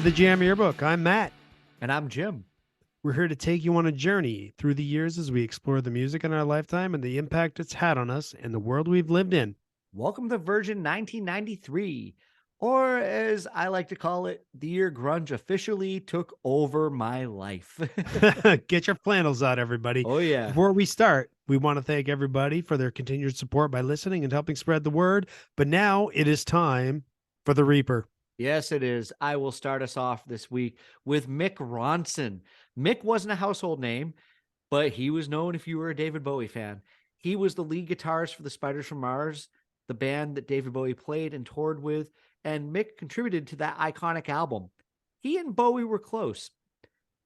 the Jam Yearbook. I'm Matt. And I'm Jim. We're here to take you on a journey through the years as we explore the music in our lifetime and the impact it's had on us and the world we've lived in. Welcome to version 1993, or as I like to call it, the year grunge officially took over my life. Get your flannels out, everybody. Oh, yeah. Before we start, we want to thank everybody for their continued support by listening and helping spread the word. But now it is time for the Reaper. Yes, it is. I will start us off this week with Mick Ronson. Mick wasn't a household name, but he was known if you were a David Bowie fan. He was the lead guitarist for the Spiders from Mars, the band that David Bowie played and toured with, and Mick contributed to that iconic album. He and Bowie were close.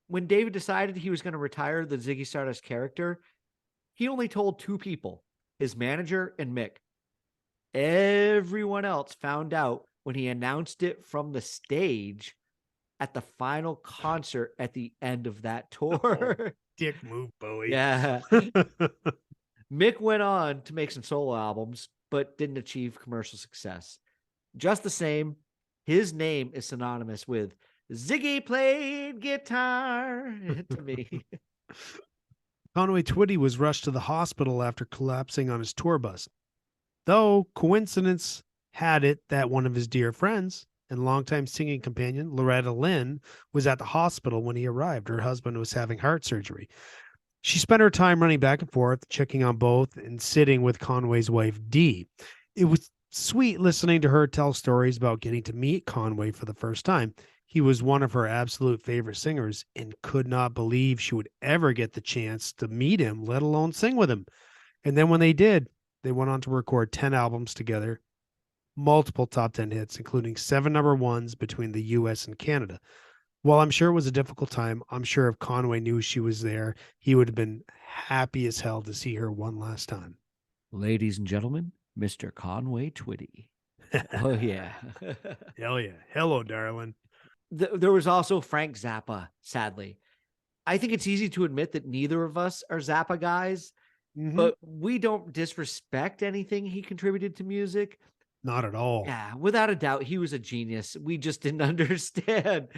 When David decided he was going to retire the Ziggy Stardust character, he only told two people, his manager and Mick. Everyone else found out when he announced it from the stage at the final concert at the end of that tour. Dick move, Bowie. Yeah. Mick went on to make some solo albums, but didn't achieve commercial success. Just the same, his name is synonymous with Ziggy played guitar to me. Conway Twitty was rushed to the hospital after collapsing on his tour bus. Though coincidence had it that one of his dear friends and longtime singing companion, Loretta Lynn, was at the hospital when he arrived. Her husband was having heart surgery. She spent her time running back and forth, checking on both and sitting with Conway's wife, Dee. It was sweet listening to her tell stories about getting to meet Conway for the first time. He was one of her absolute favorite singers and could not believe she would ever get the chance to meet him, let alone sing with him. And then when they did, they went on to record 10 albums together, multiple top 10 hits, including 7 number ones between the US and Canada. While I'm sure it was a difficult time, I'm sure if Conway knew she was there, he would have been happy as hell to see her one last time. Ladies and gentlemen, Mr. Conway Twitty. Oh, yeah. Hell yeah. Hello, darling. There was also Frank Zappa, sadly. I think it's easy to admit that neither of us are Zappa guys, but we don't disrespect anything he contributed to music. Not at all. Yeah, without a doubt, he was a genius. We just didn't understand.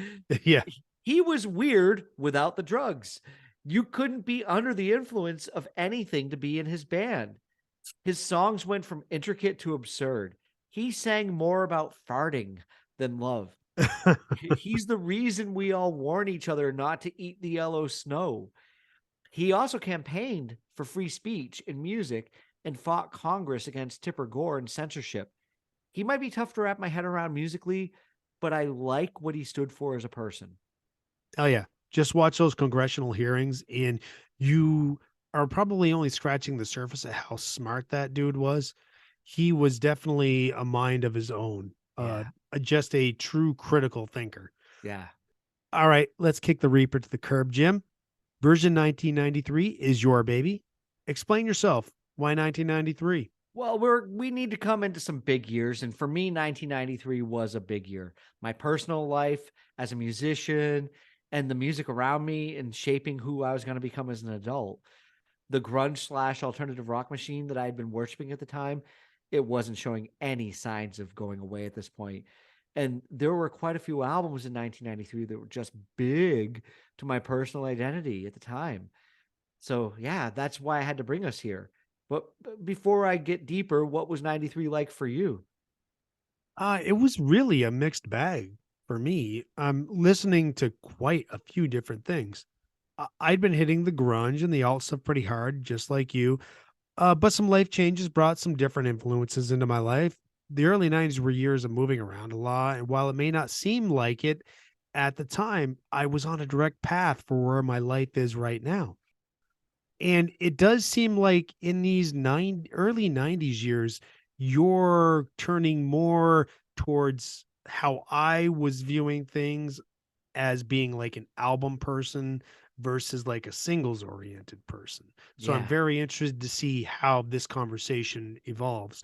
Yeah. He was weird without the drugs. You couldn't be under the influence of anything to be in his band. His songs went from intricate to absurd. He sang more about farting than love. He's the reason we all warn each other not to eat the yellow snow. He also campaigned for free speech in music and fought Congress against Tipper Gore and censorship. He might be tough to wrap my head around musically, but I like what he stood for as a person. Oh, yeah. Just watch those congressional hearings, and you are probably only scratching the surface of how smart that dude was. He was definitely a mind of his own, just a true critical thinker. Yeah. All right, let's kick the Reaper to the curb, Jim. Version 1993 is your baby. Explain yourself. Why 1993? Well, we need to come into some big years, and for me, 1993 was a big year. My personal life as a musician and the music around me and shaping who I was going to become as an adult. The grunge / alternative rock machine that I had been worshiping at the time, it wasn't showing any signs of going away at this point. And there were quite a few albums in 1993 that were just big to my personal identity at the time. So yeah, that's why I had to bring us here. But before I get deeper, what was 93 like for you? It was really a mixed bag for me. I'm listening to quite a few different things. I'd been hitting the grunge and the alt stuff pretty hard, just like you. But some life changes brought some different influences into my life. The early 90s were years of moving around a lot. And while it may not seem like it at the time, I was on a direct path for where my life is right now. And it does seem like in these early 90s years, you're turning more towards how I was viewing things as being like an album person versus like a singles oriented person. So I'm Yeah. very interested to see how this conversation evolves.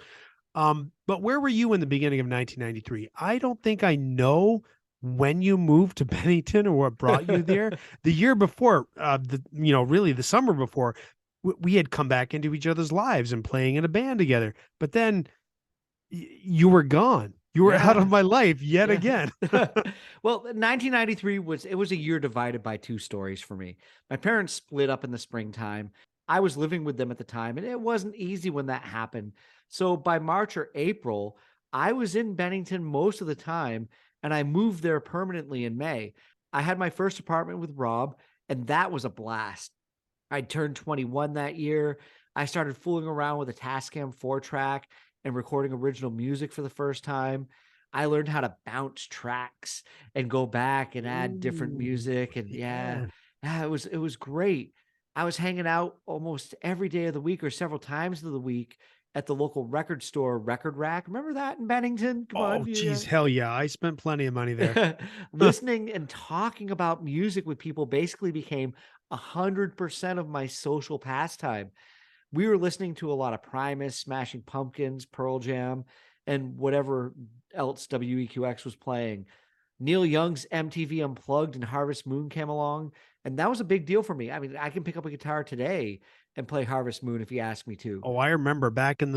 But where were you in the beginning of 1993? I don't think I know when you moved to Bennington or what brought you there. The year before, really the summer before, we had come back into each other's lives and playing in a band together. But then you were gone You were out of Yeah. my life yet Yeah. again. Well, 1993 was a year divided by two stories for me. My parents split up in the springtime. I was living with them at the time, and it wasn't easy when that happened. So by March or April, I was in Bennington most of the time, and I moved there permanently in May. I had my first apartment with Rob, and that was a blast. I turned 21 that year. I started fooling around with a Tascam 4 track and recording original music for the first time. I learned how to bounce tracks and go back and add different Ooh, music. And yeah, yeah. yeah, it was great. I was hanging out almost every day of the week or several times of the week at the local record store, Record Rack. Remember that in Bennington? Come on, Oh, yeah. geez, hell yeah. I spent plenty of money there. Listening and talking about music with people basically became 100% of my social pastime. We were listening to a lot of Primus, Smashing Pumpkins, Pearl Jam, and whatever else WEQX was playing. Neil Young's MTV Unplugged and Harvest Moon came along, and that was a big deal for me. I mean, I can pick up a guitar today and play Harvest Moon if you ask me to. Oh, I remember back in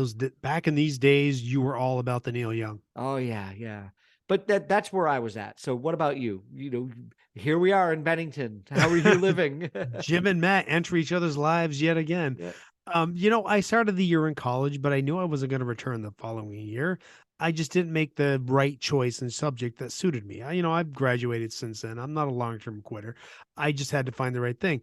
these days, you were all about the Neil Young. Oh yeah, yeah. But that's where I was at. So what about you? Here we are in Bennington. How are you living? Jim and Matt enter each other's lives yet again. Yeah. I started the year in college, but I knew I wasn't going to return the following year. I just didn't make the right choice and subject that suited me. I've graduated since then. I'm not a long-term quitter. I just had to find the right thing.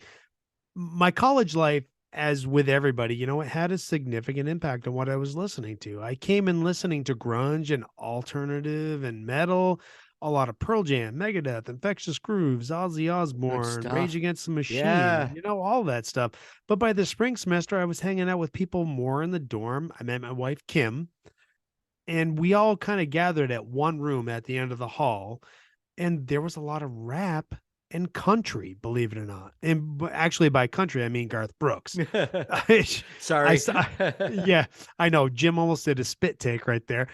My college life, as with everybody, it had a significant impact on what I was listening to. I came in listening to grunge and alternative and metal, a lot of Pearl Jam, Megadeth, Infectious Grooves, Ozzy Good Osbourne, Rage stuff. Against the Machine, Yeah. all that stuff. But by the spring semester, I was hanging out with people more in the dorm. I met my wife, Kim, and we all kind of gathered at one room at the end of the hall, and there was a lot of rap and country, believe it or not. And actually, by country, I mean Garth Brooks. I, I, Sorry. s- I- yeah, I know. Jim almost did a spit take right there.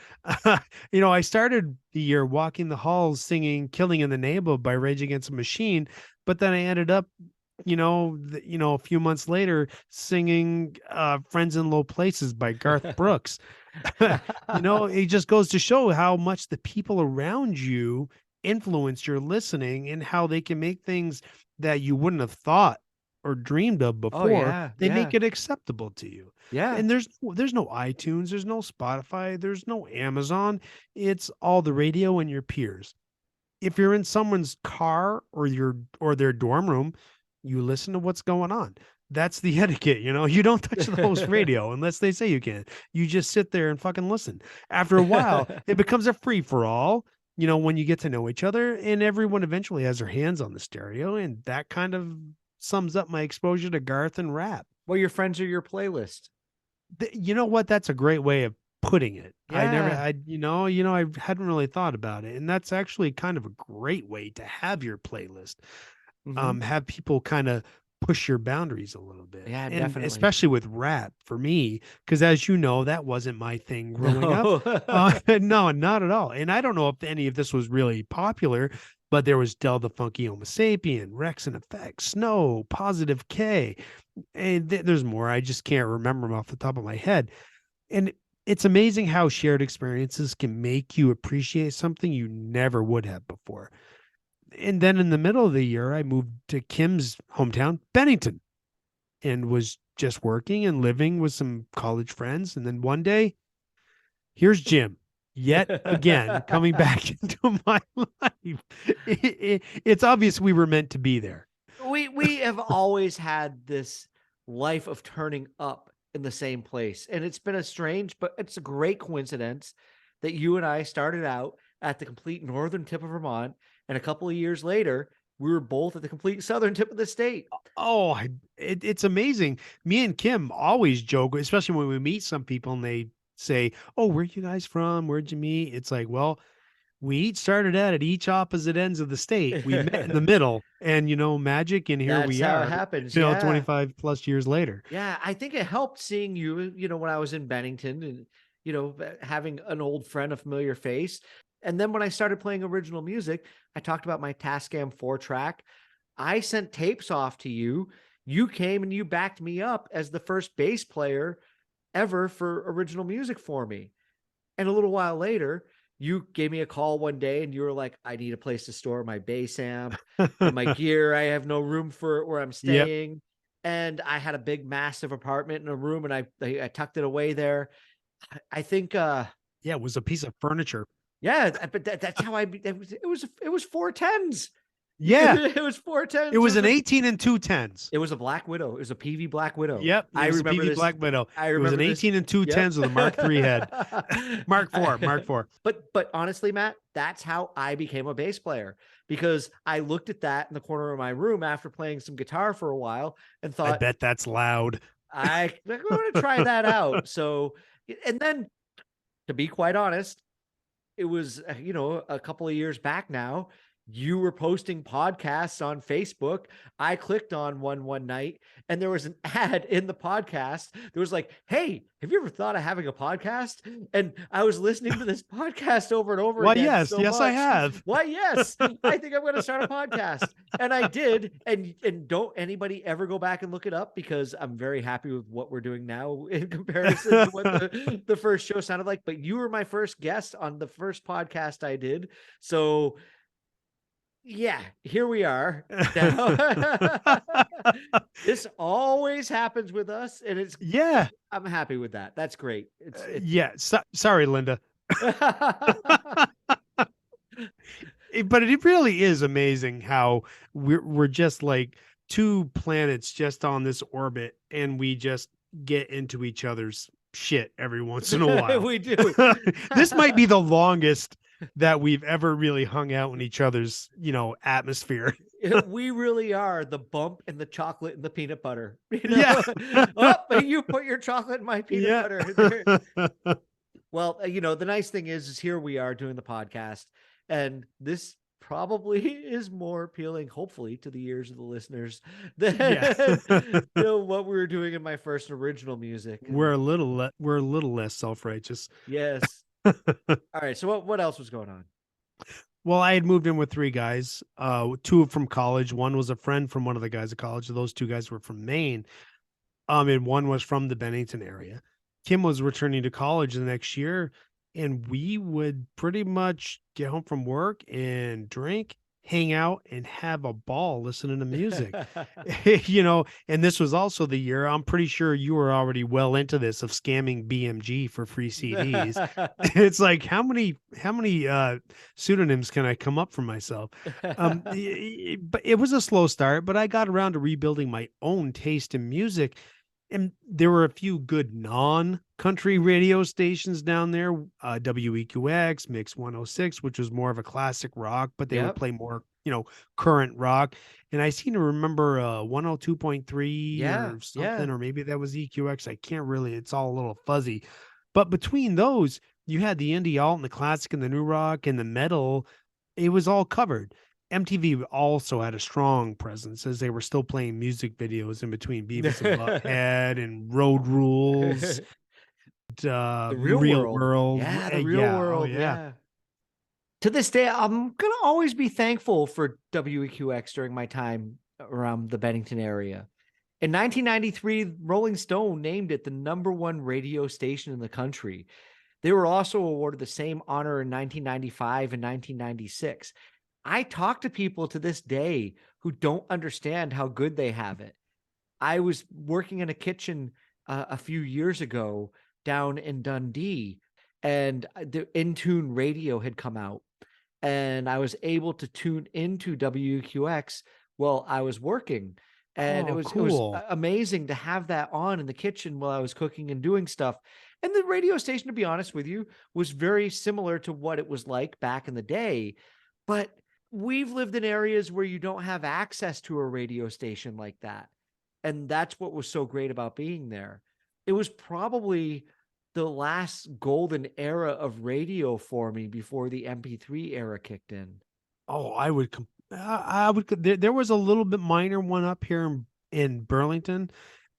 I started the year walking the halls singing "Killing in the Name of" by Rage Against the Machine, but then I ended up, a few months later singing "Friends in Low Places" by Garth Brooks. It just goes to show how much the people around you influence your listening and how they can make things that you wouldn't have thought or dreamed of Oh before, yeah, they make yeah, it acceptable to you. yeah. And there's no iTunes, there's no Spotify, there's no Amazon. It's all the radio and your peers. If you're in someone's car or their dorm room, you listen to what's going on. That's the etiquette, You don't touch the host radio unless they say you can. You just sit there and fucking listen. After a while, it becomes a free for all, when you get to know each other, and everyone eventually has their hands on the stereo, and that kind of sums up my exposure to Garth and rap. Well, your friends are your playlist. You know what? That's a great way of putting it. I never, Yeah. I hadn't really thought about it, and that's actually kind of a great way to have your playlist. Hmm. Have people kind of push your boundaries a little bit, Yeah, and definitely. especially with rap for me, because as you know, that wasn't my thing growing up. No. No, not at all. And I don't know if any of this was really popular, but there was Del the Funky Homo Sapien, Rex and Effect, Snow, Positive K, and there's more. I just can't remember them off the top of my head. And it's amazing how shared experiences can make you appreciate something you never would have before. And then in the middle of the year, I moved to Kim's hometown, Bennington, and was just working and living with some college friends. And then one day, here's Jim yet again coming back into my life. It's obvious we were meant to be there. We have always had this life of turning up in the same place, and it's been a strange, but it's a great coincidence that you and I started out at the complete northern tip of Vermont, and a couple of years later, we were both at the complete southern tip of the state. Oh, it's amazing. Me and Kim always joke, especially when we meet some people and they say, "Oh, where you guys from? Where'd you meet?" It's like, well, we each started out at each opposite ends of the state. We met in the middle, and magic, and here That's we how it are, happens. Yeah. 25 plus years later. Yeah, I think it helped seeing you, when I was in Bennington and, having an old friend, a familiar face. And then when I started playing original music, I talked about my Tascam 4 track. I sent tapes off to you. You came and you backed me up as the first bass player ever for original music for me. And a little while later, you gave me a call one day and you were like, I need a place to store my bass amp and my gear. I have no room for it where I'm Yep. staying. And I had a big, massive apartment in a room, and I tucked it away there. I think, Yeah, it was a piece of furniture. yeah, but that's how it was 410s. Yeah. It was It 410s. was an 18 and 210s. It was a Black Widow. It was a PV Black Widow. Yep, it I was a remember PV this. Black Widow. I It was an remember this. 18 and 210s with a Mark III head. Mark IV, Mark IV. But honestly, Matt, that's how I became a bass player, because I looked at that in the corner of my room after playing some guitar for a while and I thought, bet that's loud. I'm going to try that out. So, and then to be quite honest, it was, a couple of years back now. You were posting podcasts on Facebook. I clicked on one night, and there was an ad in the podcast. There was like, hey, have you ever thought of having a podcast? And I was listening to this podcast over and over Why, again yes, so yes, I much. have. Why, yes, I think I'm going to start a podcast. And I did. And don't anybody ever go back and look it up, because I'm very happy with what we're doing now in comparison to what the first show sounded like. But you were my first guest on the first podcast I did. So yeah, here we are now. This always happens with us, and Yeah. I'm happy with that. That's great. It's Yeah. Sorry, Linda. But it really is amazing how we're just like two planets just on this orbit, and we just get into each other's shit every once in a while. we do. This might be the longest that we've ever really hung out in each other's, atmosphere. We really are the bump and the chocolate and the peanut butter. Yeah. Oh, you put your chocolate in my peanut Yeah. butter. Well, the nice thing is here we are doing the podcast, and this probably is more appealing, hopefully, to the ears of the listeners than Yeah. what we were doing in my first original music. We're a little less self-righteous. Yes. All right. So what else was going on? Well, I had moved in with three guys, two from college. One was a friend from one of the guys at college. Those two guys were from Maine. And one was from the Bennington area. Kim was returning to college the next year, and we would pretty much get home from work and drink, hang out, and have a ball listening to music. And this was also the year, I'm pretty sure you were already well into this, of scamming BMG for free CDs. It's like, how many pseudonyms can I come up for myself? But it was a slow start, but I got around to rebuilding my own taste in music. And there were a few good non-country radio stations down there, WEQX, Mix 106, which was more of a classic rock, but they would play more, current rock. And I seem to remember 102.3 or something, or maybe that was EQX. I can't really, it's all a little fuzzy. But between those, you had the indie alt and the classic and the new rock and the metal. It was all covered. MTV also had a strong presence, as they were still playing music videos in between Beavis and Butthead and Road Rules, The Real World. Yeah, the Real World. Oh, yeah. To this day, I'm gonna always be thankful for WEQX during my time around the Bennington area. In 1993, Rolling Stone named it the #1 radio station in the country. They were also awarded the same honor in 1995 and 1996. I talk to people to this day who don't understand how good they have it. I was working in a kitchen a few years ago down in Dundee, and the Intune radio had come out, and I was able to tune into WQX while I was working. And it was cool. amazing to have that on in the kitchen while I was cooking and doing stuff. And the radio station, to be honest with you, was very similar to what it was like back in the day. But we've lived in areas where you don't have access to a radio station like that. And that's what was so great about being there. It was probably the last golden era of radio for me before the MP3 era kicked in. Oh, I would there was a little bit minor one up here in Burlington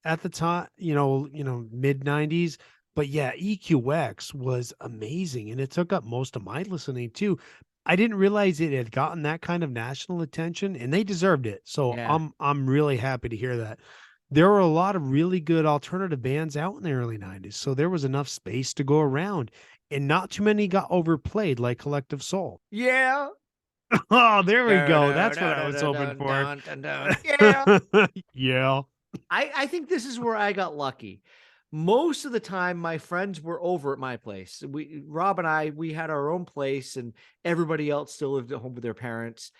at the time, mid 90s. But yeah, EQX was amazing, and it took up most of my listening too. I didn't realize it had gotten that kind of national attention, and they deserved it. So Yeah. I'm really happy to hear that. there were a lot of really good alternative bands out in the early 90s. So there was enough space to go around and not too many got overplayed like Collective Soul. Yeah. Oh, there we Dun, go. dun, That's what dun, I dun, was dun, hoping dun, for. dun, dun, dun. Yeah. Yeah. I think this is where I got lucky. Most of the time, my friends were over at my place. Rob and I, we had our own place, and everybody else still lived at home with their parents.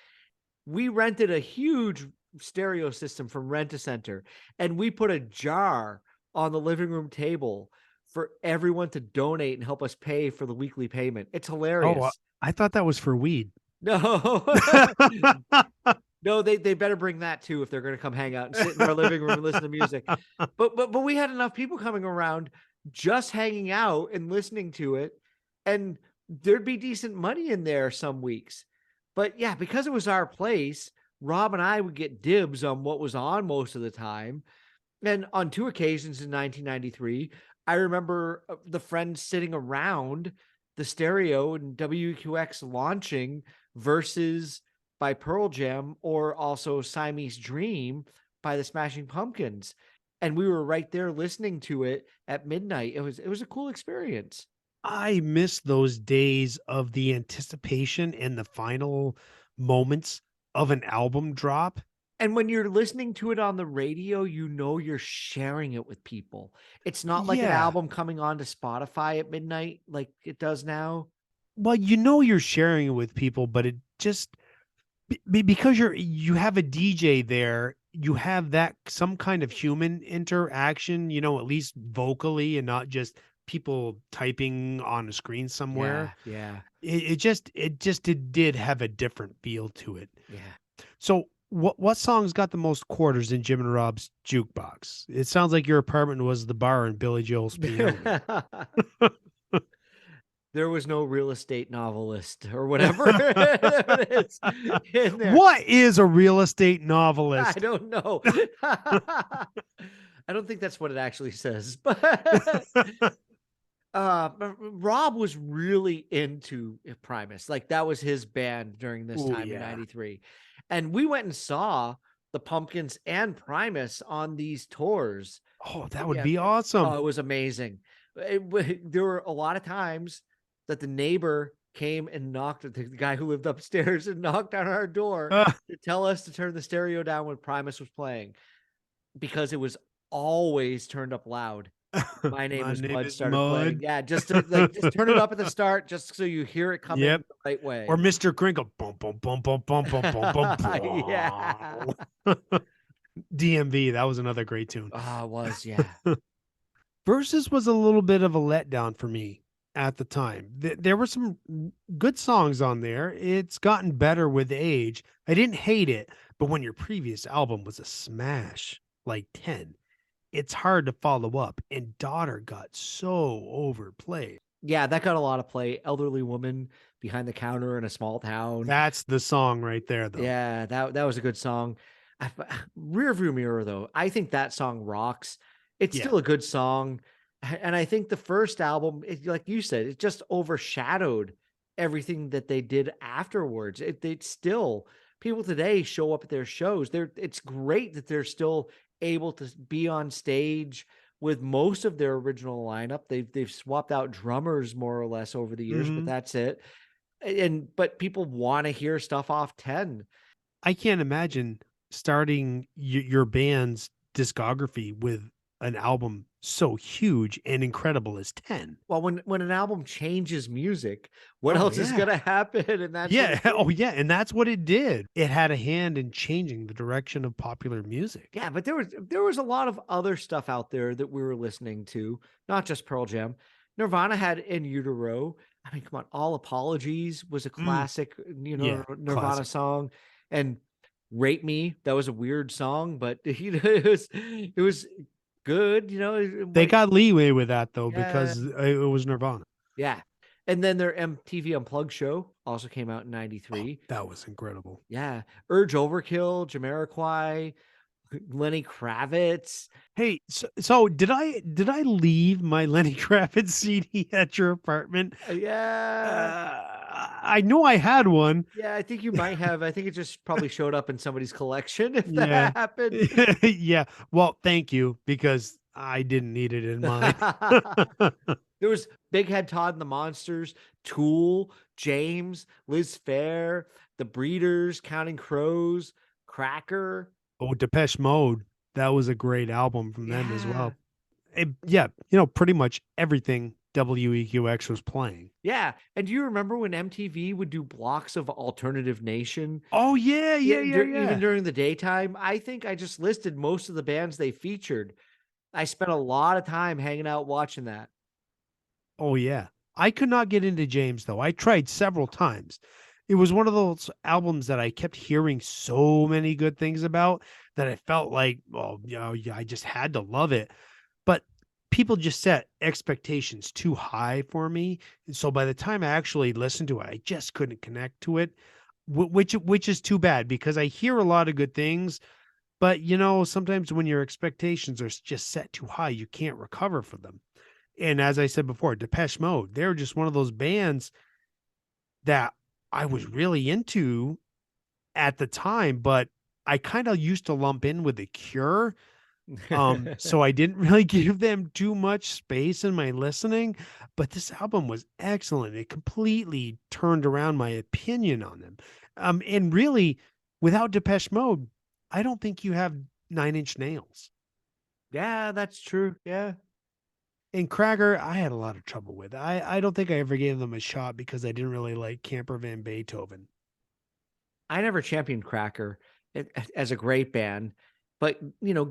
We rented a huge stereo system from Rent-A-Center, and we put a jar on the living room table for everyone to donate and help us pay for the weekly payment. It's Oh, hilarious. I thought that was for weed. No. No, they better bring that too if they're gonna come hang out and sit in our living room and listen to music. But we had enough people coming around just hanging out and listening to it, and there'd be decent money in there some weeks. But yeah, because it was our place, Rob and I would get dibs on what was on most of the time. And on 2 occasions in 1993, I remember, the friends sitting around the stereo and WQX launching Versus by Pearl Jam or also Siamese Dream by the Smashing Pumpkins. And we were right there listening to it at midnight. It was a cool experience. I miss those days of the anticipation and the final moments of an album drop. And when you're listening to it on the radio, you know you're sharing it with people. It's not like an Yeah. album coming on to Spotify at midnight like it does now. Well, you know you're sharing it with people, but it just because you have a DJ there, you have that some kind of human interaction, at least vocally and not just people typing on a screen somewhere. Yeah, yeah, It did have a different feel to it. yeah. So what songs got the most quarters in Jim and Rob's jukebox? It sounds like your apartment was the bar in Billy Joel's Peony. There was no real estate novelist or whatever it is in there. What is a real estate I novelist? don't know. I don't think that's what it actually says, but Rob was really into Primus. Like that was his band during this Oh time in yeah. '93. And we went and saw the Pumpkins and Primus on these tours. Oh, that would Yeah. be awesome. Oh, it was amazing. There were a lot of times that the neighbor came and knocked at the guy who lived upstairs and knocked on our door to tell us to turn the stereo down when Primus was playing because it was always turned up loud. My Name My Is name Mud is started playing. Mud. Yeah, just to just turn it up at the start just so you hear it come in Yep. the right Or way. Mr. Crinkle. Boom, boom, boom, boom, boom, boom, boom, boom, Yeah. boom. DMV, that was another great tune. Oh, it was, yeah. Versus was a little bit of a letdown for me at the time. There were some good songs on there. It's gotten better with age. I didn't hate it, but when your previous album was a smash, like 10, it's hard to follow up. And Daughter got so overplayed. Yeah, that got a lot of play. Elderly woman behind the counter in a small town. That's the song right there, though. Yeah, that was a good song. Rearview Mirror, though, I think that song rocks. It's Yeah. still a good song, and I think the first album, like you said, it just overshadowed everything that they did afterwards. They still people today show up at their shows. It's great that they're still able to be on stage with most of their original lineup. They've swapped out drummers more or less over the years, but Hmm. that's it. But people want to hear stuff off 10. I can't imagine starting your band's discography with an album so huge and incredible as 10. Well, when an album changes music, what Oh, else is yeah. gonna happen? And that's what Yeah. it did. Oh, yeah. And that's what it did. It had a hand in changing the direction of popular music. Yeah, but there was a lot of other stuff out there that we were listening to, not just Pearl Jam. Nirvana had In Utero. I mean, come on, All Apologies was a Mm, classic, yeah. Nirvana Classic. song, and Rape Me, that was a weird song, but it was good, They what got leeway with that, though, yeah. because it was Nirvana. Yeah. And then their MTV Unplugged show also came out in Oh, '93. that was incredible. Yeah. Urge Overkill, Jamiroquai, Lenny Kravitz. Hey, so did I leave my Lenny Kravitz CD at your apartment? Yeah. I know I had one. Yeah, I think you might have. I think it just probably showed up in somebody's collection if Yeah. that happened. Yeah. Well, thank you because I didn't need it in mine. There was Big Head Todd and the Monsters, Tool, James, Liz Phair, The Breeders, Counting Crows, Cracker. Oh, Depeche Mode. That was a great album from them as Yeah. well. Yeah, pretty much everything WEQX was playing. Yeah. And do you remember when MTV would do blocks of Alternative Nation? Oh yeah, yeah, Yeah, yeah, even yeah. during the daytime. I think I just listed most of the bands they featured. I spent a lot of time hanging out watching that. Oh yeah. I could not get into James though. I tried several times. It was one of those albums that I kept hearing so many good things about that I felt like, well, yeah, I just had to love it. But people just set expectations too high for me. And so by the time I actually listened to it, I just couldn't connect to it, which is too bad because I hear a lot of good things, but sometimes when your expectations are just set too high, you can't recover from them. And as I said before, Depeche Mode, they're just one of those bands that I was really into at the time, but I kind of used to lump in with The Cure. So I didn't really give them too much space in my listening, but this album was excellent. It completely turned around my opinion on them. And really, without Depeche Mode, I don't think you have Nine Inch Nails. Yeah, that's true. Yeah. And Cracker, I had a lot of trouble with. I don't think I ever gave them a shot because I didn't really like Camper Van Beethoven. I never championed Cracker as a great band, but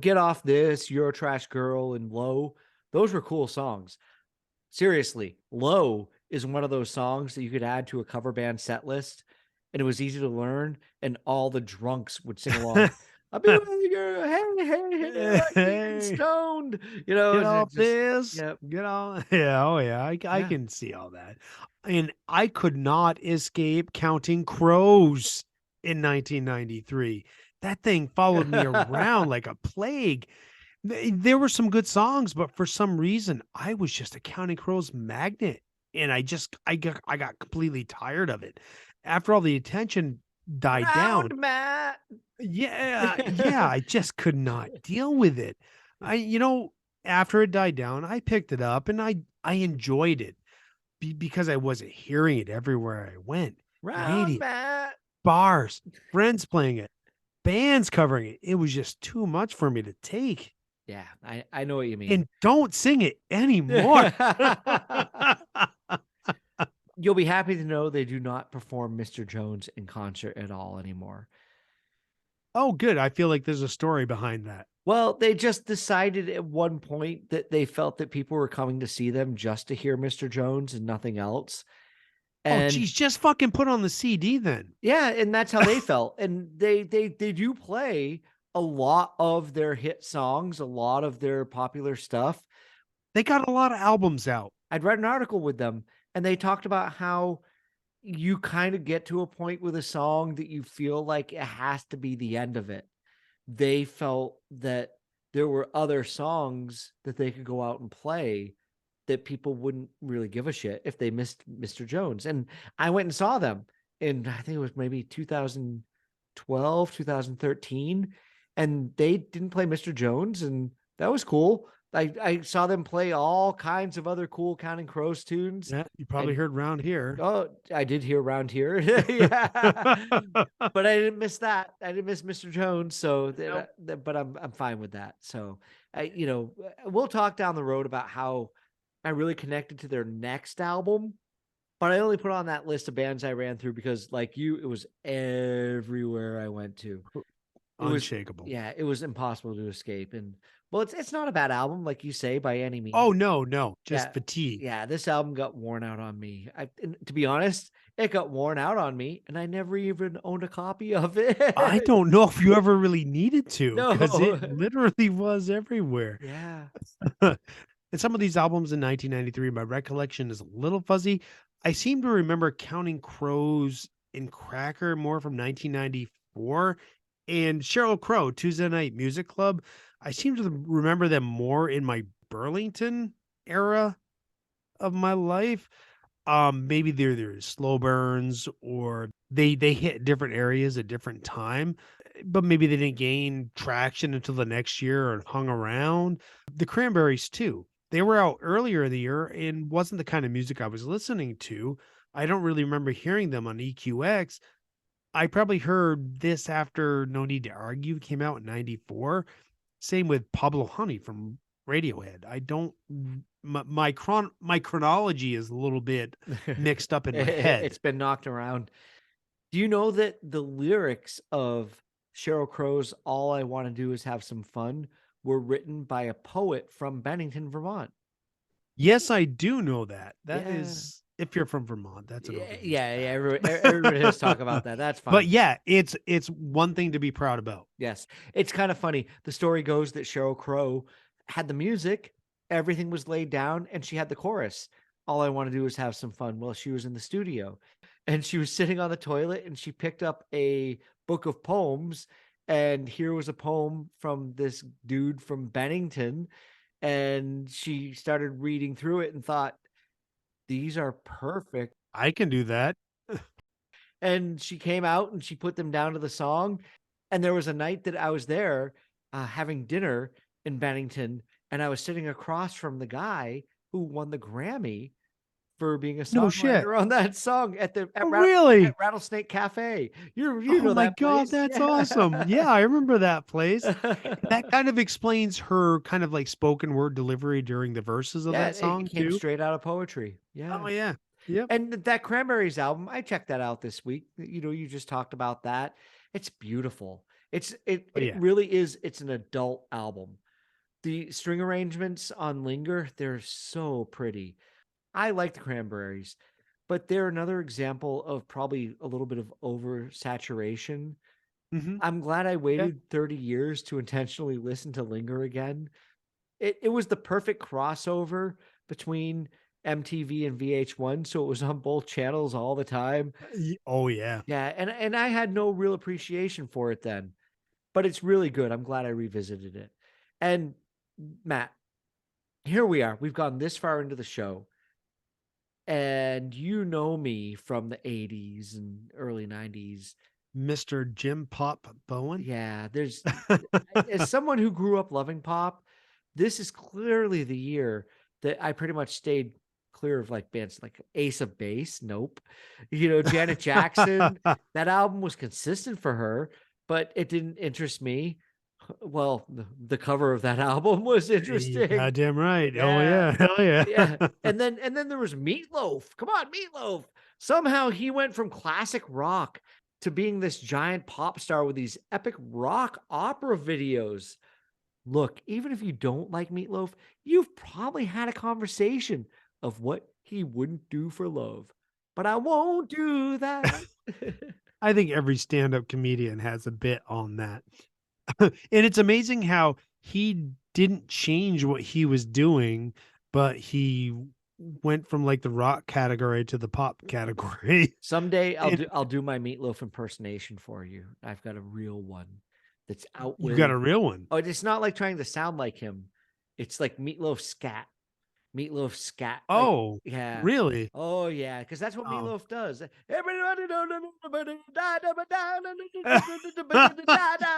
Get Off This, Eurotrash Girl, and Low, those were cool songs. Seriously, Low is one of those songs that you could add to a cover band set list, and it was easy to learn, and all the drunks would sing along. I'll be with you, hey, hey, hey, I like being Hey, stoned. get It off just, this. yeah, Get on. Yeah. Oh, yeah. I yeah. can see all that. And I could not escape Counting Crows in 1993. That thing followed me around like a plague. There were some good songs, but for some reason, I was just a Counting Crows magnet. And I got completely tired of it. After all the attention died down, Round Matt. yeah, yeah, I just could not deal with it. I after it died down, I picked it up and I enjoyed it because I wasn't hearing it everywhere I went. Round Radio, Matt. bars, friends playing it, bands covering it. It was just too much for me to take. Yeah, I know what you mean. And don't sing it anymore. You'll be happy to know they do not perform Mr. Jones in concert at all anymore. Oh, good. I feel like there's a story behind that. Well, they just decided at one point that they felt that people were coming to see them just to hear Mr. Jones and nothing else. Oh, And geez, just fucking put on the CD then. yeah, and that's how they felt. And they do play a lot of their hit songs, a lot of their popular stuff. They got a lot of albums out. I'd read an article with them and they talked about how you kind of get to a point with a song that you feel like it has to be the end of it. They felt that there were other songs that they could go out and play that people wouldn't really give a shit if they missed Mr. Jones. And I went and saw them in, I think it was maybe 2012, 2013, and they didn't play Mr. Jones, and that was cool. I saw them play all kinds of other cool Counting Crows tunes. Yeah, you probably And heard round here. oh, I did hear around here. Yeah. But I didn't miss that. I didn't miss Mr. Jones. So Nope. but I'm fine with that. So we'll talk down the road about how I really connected to their next album. But I only put on that list of bands I ran through because, like you, it was everywhere I went to. It was, Unshakable. yeah, it was impossible to escape. And well, it's not a bad album, like you say, by any means. Oh no, no, just Yeah. fatigue. Yeah, this album got worn out on me. And to be honest, it got worn out on me, and I never even owned a copy of I it. don't know if you ever really needed to because No. it literally was everywhere. Yeah. And some of these albums in 1993, my recollection is a little fuzzy. I seem to remember Counting Crows and Cracker more from 1994 and Sheryl Crow, Tuesday Night Music Club. I seem to remember them more in my Burlington era of my life. Maybe they're slow burns or they hit different areas at different time, but maybe they didn't gain traction until the next year or hung around. The Cranberries too. They were out earlier in the year and wasn't the kind of music I was listening to. I don't really remember hearing them on EQX. I probably heard this after No Need to Argue came out in 94. Same with Pablo Honey from Radiohead. I don't my chronology is a little bit mixed up in my head. It's been knocked around. Do you know that the lyrics of Sheryl Crow's "All I Want to Do Is Have Some Fun" were written by a poet from Bennington, Vermont? Yes, I do know that. That Yeah. is if you're from Vermont, that's an Yeah, overused yeah, yeah. fact. Everybody has talk about that. That's But fine. yeah, it's one thing to be proud about. Yes. It's kind of funny. The story goes that Sheryl Crow had the music, everything was laid down, and she had the chorus. All I want to do is have some fun. Well, she was in the studio and she was sitting on the toilet and she picked up a book of poems. And here was a poem from this dude from Bennington. And she started reading through it and thought, these are perfect. I can do that. And she came out and she put them down to the song. And there was a night that I was there having dinner in Bennington, and I was sitting across from the guy who won the Grammy for being a No shit. songwriter on that song Oh, at really? Rattlesnake Cafe. You Oh know my that god, place, that's awesome. Yeah, yeah. I remember that place. That kind of explains her kind of like spoken word delivery during the verses of Yeah, that it song came too. straight out of poetry. Oh Yeah. yeah. Yep. And that Cranberries album, I checked that out this week. You just talked about that. It's beautiful. Oh It yeah. really is. It's an adult album. The string arrangements on Linger, they're so pretty. I like the Cranberries, but they're another example of probably a little bit of oversaturation. Mhm. I'm glad I Yeah. waited 30 years to intentionally listen to Linger again. It was the perfect crossover between MTV and VH1, so it was on both channels all the time. Oh yeah. Yeah, and I had no real appreciation for it then, but it's really good. I'm glad I revisited it. And Matt, here we are. We've gone this far into the show, and you know me from the 80s and early 90s. Mr. Jim Pop Bowen. Yeah, as someone who grew up loving pop, this is clearly the year that I pretty much stayed clear of like bands like Ace of Base. Nope. Janet Jackson, that album was consistent for her, but it didn't interest me. Well, the cover of that album was You interesting. goddamn right. Oh Yeah. yeah. Hell yeah. Yeah. And then there was Meatloaf. Come on, Meatloaf. Somehow he went from classic rock to being this giant pop star with these epic rock opera videos. Look, even if you don't like Meatloaf, you've probably had a conversation of what he wouldn't do for love. But I won't do that. I think every stand-up comedian has a bit on that. And it's amazing how he didn't change what he was doing, but he went from like the rock category to the pop category. Someday And I'll do my Meatloaf impersonation for you. I've got a real one that's out you got with. a real one. Oh, it's not like trying to sound like him. It's like Meatloaf scat. Meatloaf scat. Like, Oh, yeah. really? Oh, yeah. Because that's what Oh. Meatloaf does. Everybody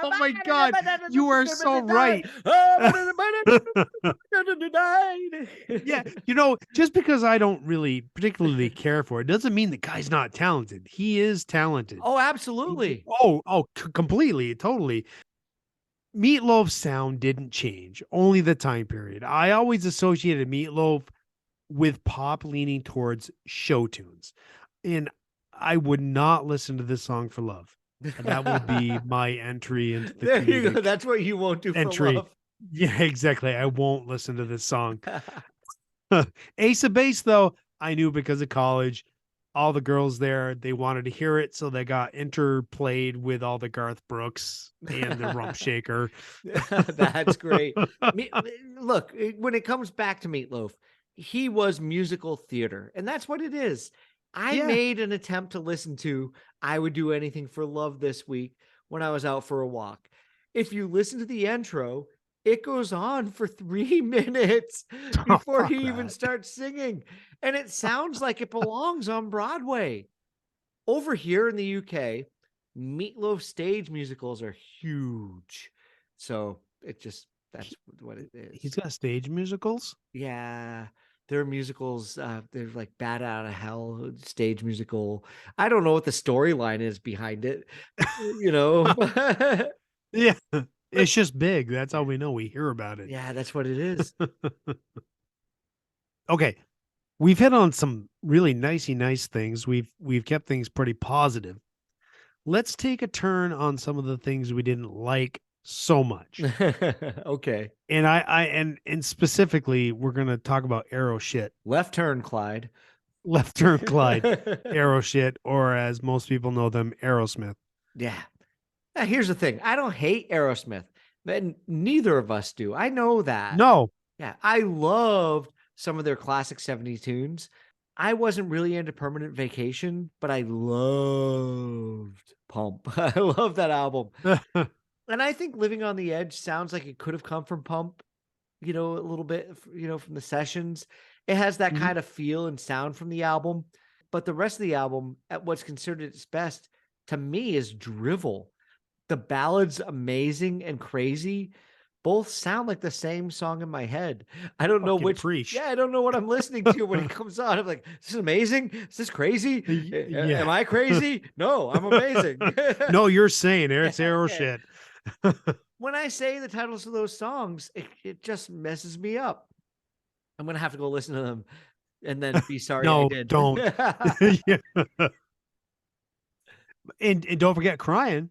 Oh my god, you are so right. Yeah, just because I don't really particularly care for it doesn't mean the guy's not talented. He is talented. Oh, absolutely. Completely, totally. Meatloaf's sound didn't change, only the time period. I always associated Meatloaf with pop leaning towards show tunes. And I would not listen to this song for love. That will be my entry into the There you go. comedic That's what you won't do for entry. love. Yeah, exactly. I won't listen to this song. Ace of Base, though, I knew because of college. All the girls there, they wanted to hear it, so they got interplayed with all the Garth Brooks and the Rump Shaker. That's great. Look, when it comes back to Meatloaf, he was musical theater, and that's what it is. I Yeah. made an attempt to listen to I Would Do Anything for Love this week when I was out for a walk. If you listen to the intro, It goes on for 3 minutes Oh, before fuck he even that. starts singing, and it sounds like it belongs on Broadway. Over here in the UK, Meatloaf stage musicals are huge. So, it just He, that's what it he's is. got stage musicals. Yeah, they're musicals, they're like Bat Out of Hell stage musical. I don't know what the storyline is behind it, you know? Yeah. But It's just big. That's all we know. We hear about it. yeah, that's what it is. Okay. We've hit on some really nicey nice things. We've kept things pretty positive. Let's take a turn on some of the things we didn't like so much. Okay. And and specifically we're gonna talk about arrow shit. Left Turn, Clyde. Left turn Clyde, arrow shit, or as most people know them, Aerosmith. Yeah. Now, here's the thing. I don't hate Aerosmith, and neither of us do. I know that. No. Yeah, I loved some of their classic 70s tunes. I wasn't really into Permanent Vacation, but I loved Pump. I love that album. And I think Living on the Edge sounds like it could have come from Pump, a little bit, from the sessions. It has that Mhm. kind of feel and sound from the album. But the rest of the album, at what's considered its best, to me, is drivel. The ballad's amazing and crazy. Both sound like the same song in my head. I don't know Fucking which preach. yeah, I don't know what I'm listening to when it comes on. I'm like, "This is amazing. Is this crazy? Yeah. Am I crazy? No, I'm amazing." No, you're saying it. It's Yeah, arrow yeah. shit. When I say the titles of those songs, it just messes me up. I'm gonna have to go listen to them and then be sorry I No, did. don't. Yeah. And don't forget crying.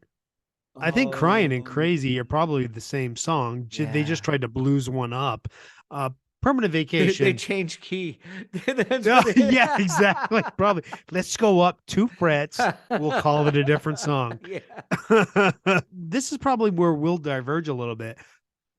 I think crying and Oh, crazy are probably the same song. They just yeah. tried to blues one up. Uh Permanent They vacation. changed key. That's Yeah, what it yeah, exactly. Probably. Let's go up 2 frets. We'll call it a different song. Yeah. This is probably where we'll diverge a little bit.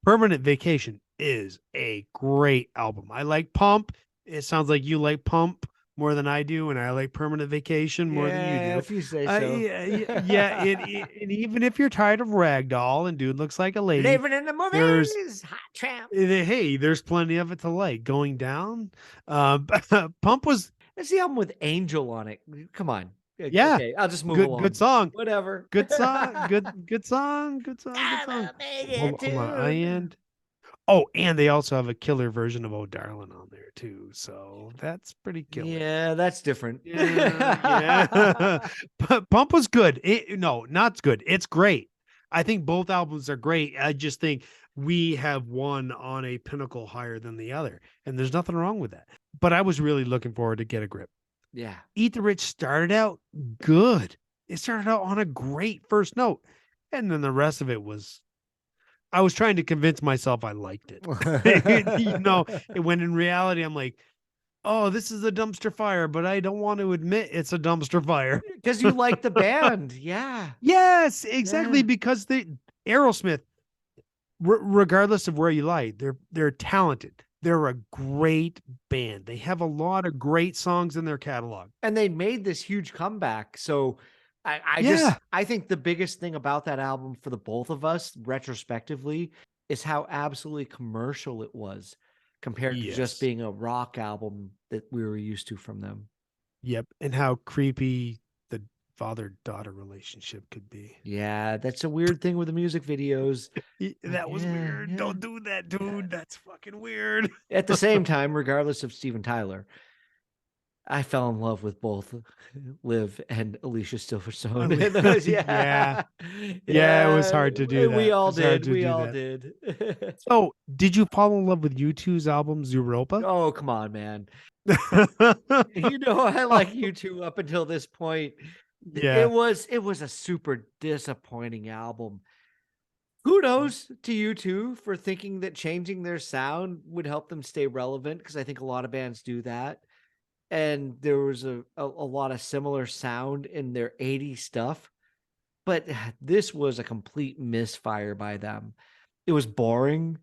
Permanent Vacation is a great album. I like Pump. It sounds like you like Pump more than I do, and I like Permanent Vacation more than you Yeah, do. if you say so. Yeah. And even if you're tired of Ragdoll and Dude Looks Like a Lady, Living in the there's movies, hot tramp. hey, there's plenty of it to like. Going Down, Pump was That's the album with Angel on it. Come on. yeah, Okay, I'll just move good along. song, Whatever. good song, good song, good song, good song. I'ma make Hold, it hold on, I too. end. Oh, and they also have a killer version of "Oh Darling" on there too, so that's pretty killer. Yeah, that's different. Yeah, yeah. But Pump was good. No, not good. It's great. I think both albums are great. I just think we have one on a pinnacle higher than the other, and there's nothing wrong with that. But I was really looking forward to Get a Grip. Yeah. Eat the Rich started out good. It started out on a great first note, and then the rest of it was I was trying to convince myself I liked it. When in reality, I'm like, oh, this is a dumpster fire, but I don't want to admit it's a dumpster fire. Because you like the band. Yeah. Yes, exactly. Yeah. Because the Aerosmith, regardless of where you lie, they're talented. They're a great band. They have a lot of great songs in their catalog. And they made this huge comeback. So Yeah. I think the biggest thing about that album for the both of us retrospectively is how absolutely commercial it was compared to just Yes. being a rock album that we were used to from them. Yep. And how creepy the father-daughter relationship could be. Yeah, that's a weird thing with the music videos. That was Yeah, weird. yeah. Don't do that, dude. That's fucking weird. At the same time, regardless of Steven Tyler, I fell in love with both Liv and Alicia Silverstone. And those, Yeah. yeah, Yeah, it was yeah, hard to do we that. all It's hard did. to We do all that. did. So, did you fall in love with U2's album Europa? Oh, come on, man. I like you two up until this point. Yeah. It was a super disappointing album. Kudos to you two for thinking that changing their sound would help them stay relevant because I think a lot of bands do that. And there was a lot of similar sound in their 80s stuff, but this was a complete misfire by them. It was boring,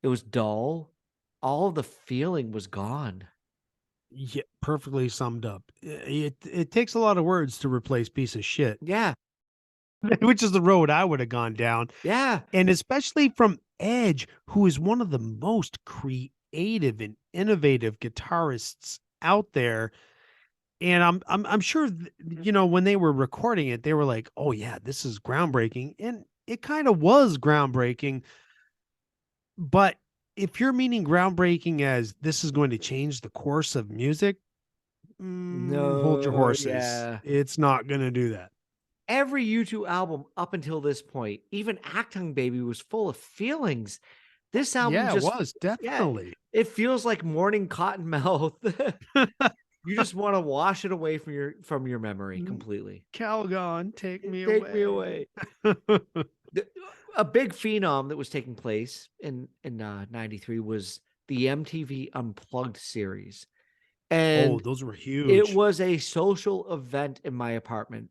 it was dull, all of the feeling was gone. Yeah, perfectly summed up. It takes a lot of words to replace piece of shit. Yeah, which is the road I would have gone down. Yeah. And especially from Edge, who is one of the most creative and innovative guitarists out there. And I'm sure when they were recording it, they were like, "Oh yeah, this is groundbreaking," and it kind of was groundbreaking. But if you're meaning groundbreaking as this is going to change the course of music, hold your No, horses. yeah. It's not going to do that. Every U2 album up until this point, even Actung Baby was full of feelings. This album Yeah, it just was yeah, definitely. it feels like morning cottonmouth. You just wanna wash it away from your memory completely. Calgon, take me Take me away. away. The a big phenom that was taking place in '93 was the MTV Unplugged series, Oh, and those were it huge. was a social event in my apartment.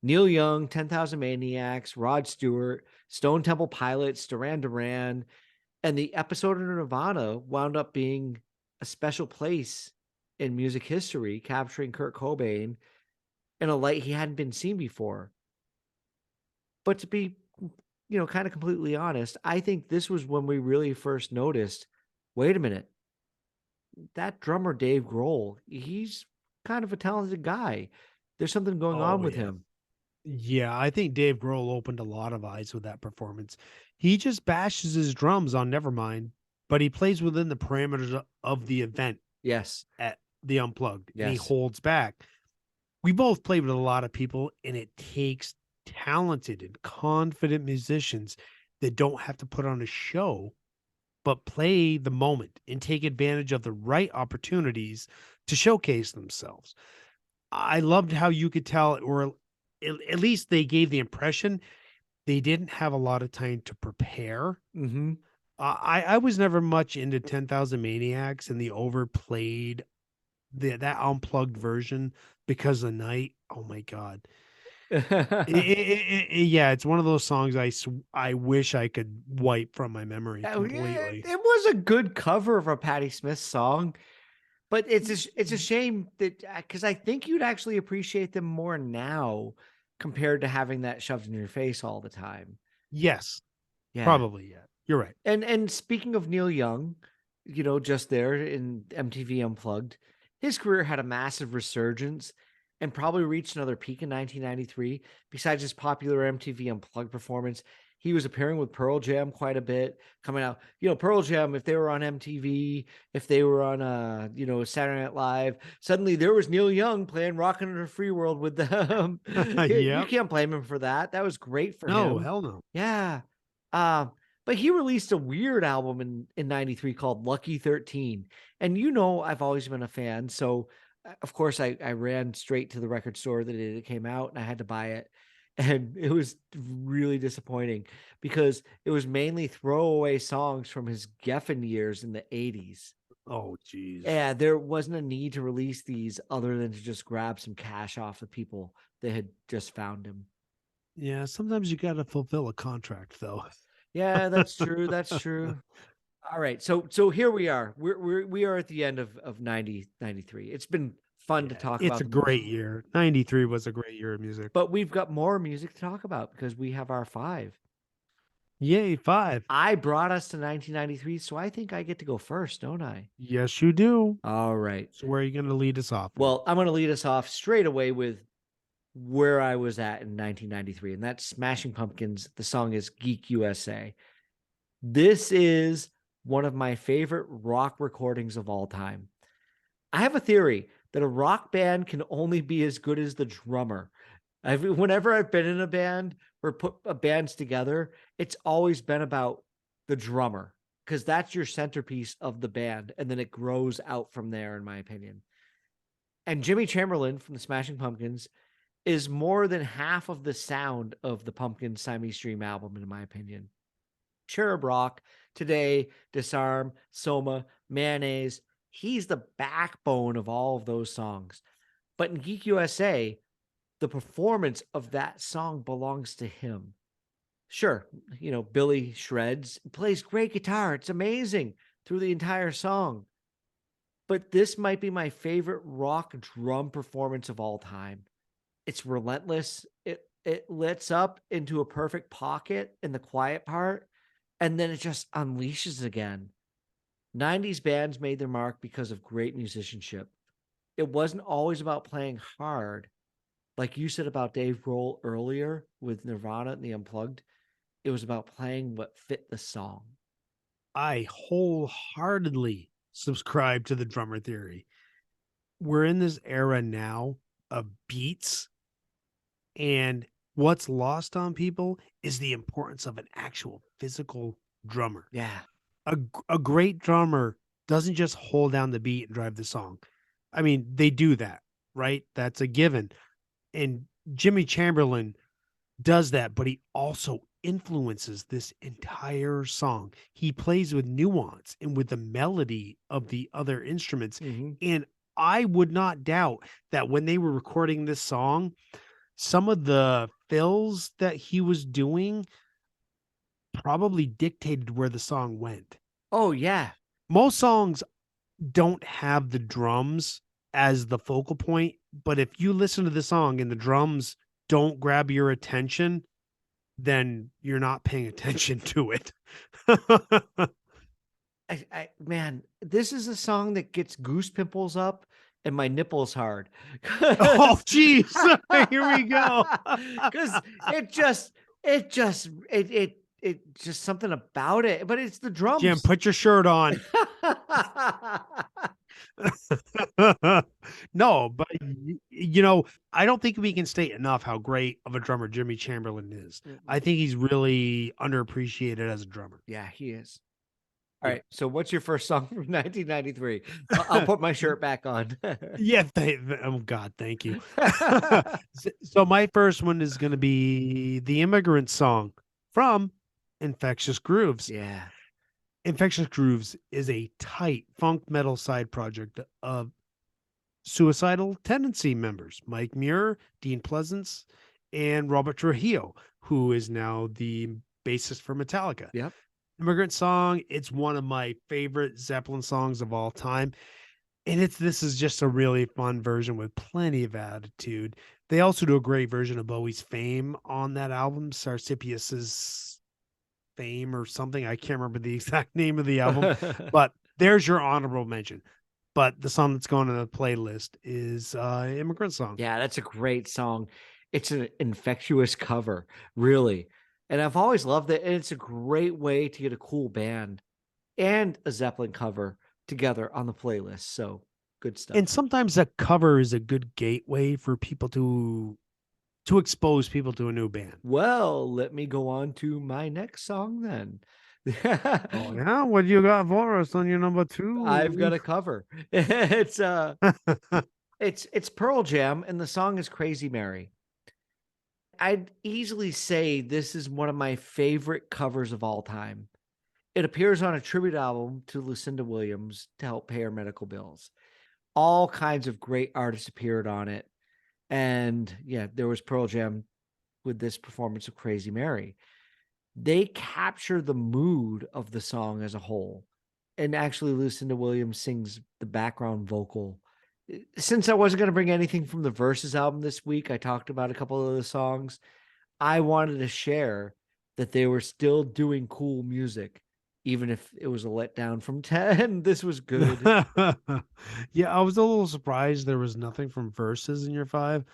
Neil Young, 10,000 Maniacs, Rod Stewart, Stone Temple Pilots, Duran Duran, and the episode of Nirvana wound up being a special place in music history, capturing Kurt Cobain in a light he hadn't been seen before. But to be, kind of completely honest, I think this was when we really first noticed, wait a minute, that drummer Dave Grohl, he's kind of a talented guy. There's something going on Oh with yeah. him. Yeah, I think Dave Grohl opened a lot of eyes with that performance. He just bashes his drums on Nevermind, but he plays within the parameters of the event Yes. at the Unplugged, and he Yes. holds back. We both played with a lot of people, and it takes talented and confident musicians that don't have to put on a show, but play the moment and take advantage of the right opportunities to showcase themselves. I loved how you could tell, or at least they gave the impression they didn't have a lot of time to prepare. Mhm. I was never much into 10,000 Maniacs and the overplayed that unplugged version because the night. Oh my god. Yeah, it's one of those songs I wish I could wipe from my memory Oh, yeah, completely. it was a good cover of a Patti Smith song, but it's a shame that because I think you'd actually appreciate them more now compared to having that shoved in your face all the time. Yes, Yeah. probably, yeah. You're right. And speaking of Neil Young, just there in MTV Unplugged, his career had a massive resurgence and probably reached another peak in 1993. Besides his popular MTV Unplugged performance, he was appearing with Pearl Jam quite a bit, coming out. Pearl Jam, if they were on MTV, if they were on Saturday Night Live, suddenly there was Neil Young playing Rockin' in a Free World with them. You Yep. can't blame him for that. That was great for No, him. hell no. Yeah. Um, but he released a weird album in '93 called Lucky 13. And I've always been a fan. So of course I ran straight to the record store the day it came out and I had to buy it. And it was really disappointing because it was mainly throwaway songs from his Geffen years in the 80s. Oh, jeez. Yeah, there wasn't a need to release these other than to just grab some cash off the people that had just found him. Yeah, sometimes you gotta fulfill a contract, though. Yeah, that's true. That's true. All right. So here we are. We are at the end of 93. It's been fun to Yeah, talk it's about a them, great year. 93 was a great year of music. but we've got more music to talk about because we have our 5. Yay, 5. I brought us to 1993, so I think I get to go first, don't I? Yes, you do. All right. So where are you gonna lead us off with? Well, I'm going to lead us off straight away with where I was at in 1993, and that's Smashing Pumpkins. The song is Geek USA. This is one of my favorite rock recordings of all time. I have a theory that a rock band can only be as good as the drummer. Whenever I've been in a band or put bands together, it's always been about the drummer because that's your centerpiece of the band, and then it grows out from there, in my opinion. And Jimmy Chamberlain from the Smashing Pumpkins is more than half of the sound of the Pumpkins Siamese Dream album, in my opinion. Cherub Rock, Today, Disarm, Soma, Mayonnaise. He's the backbone of all of those songs. But in Geek USA, the performance of that song belongs to him. Sure, Billy shreds, plays great guitar. It's amazing through the entire song. But this might be my favorite rock drum performance of all time. It's relentless. it lets up into a perfect pocket in the quiet part, and then it just unleashes again. 90s bands made their mark because of great musicianship. It wasn't always about playing hard. Like you said about Dave Grohl earlier with Nirvana and the Unplugged, it was about playing what fit the song. I wholeheartedly subscribe to the drummer theory. We're in this era now of beats, and what's lost on people is the importance of an actual physical drummer. Yeah. A great drummer doesn't just hold down the beat and drive the song. I mean, they do that, right? That's a given. And Jimmy Chamberlain does that, but he also influences this entire song. He plays with nuance and with the melody of the other instruments. Mhm. And I would not doubt that when they were recording this song, some of the fills that he was doing probably dictated where the song went. Oh, yeah. Most songs don't have the drums as the focal point, but if you listen to the song and the drums don't grab your attention, then you're not paying attention to it. Man, this is a song that gets goose pimples up and my nipples hard. Oh, 'Cause geez. Here we go. 'cause it just something about it, but it's the Jim, drums. put your shirt on. No, but I don't think we can state enough how great of a drummer Jimmy Chamberlain is. Mm-mm. I think he's really underappreciated as a drummer. Yeah, he is. All Yeah. right, so what's your first song from 1993? I'll put my shirt back on. Yeah, oh God, thank you. So my first one is going to be the Immigrant Song from Infectious Grooves. Yeah. Infectious Grooves is a tight funk metal side project of Suicidal Tendency members Mike Muir, Dean Pleasance, and Robert Trujillo, who is now the bassist for Metallica. Yep. Immigrant Song, it's one of my favorite Zeppelin songs of all time. And this is just a really fun version with plenty of attitude. They also do a great version of Bowie's Fame on that album, Sarsipius's Fame or something. I can't remember the exact name of the album, but there's your honorable mention. But the song that's going on the playlist is Immigrant Song. Yeah, that's a great song. It's an infectious cover, really. And I've always loved it. And it's a great way to get a cool band and a Zeppelin cover together on the playlist. So good stuff. And sometimes a cover is a good gateway for people to expose people to a new band. Well, let me go on to my next song then. Oh yeah, what you got for us on your number I've got two? a cover. It's Pearl Jam and the song is Crazy Mary. I'd easily say this is one of my favorite covers of all time. It appears on a tribute album to Lucinda Williams to help pay her medical bills. All kinds of great artists appeared on it. And yeah, there was Pearl Jam with this performance of Crazy Mary. They capture the mood of the song as a whole. And actually, Lucinda Williams sings the background vocal. Since I wasn't going to bring anything from the Versus album this week, I talked about a couple of the songs. I wanted to share that they were still doing cool music, even if it was a letdown from 10. This was good. Yeah, I was a little surprised there was nothing from Verses in your five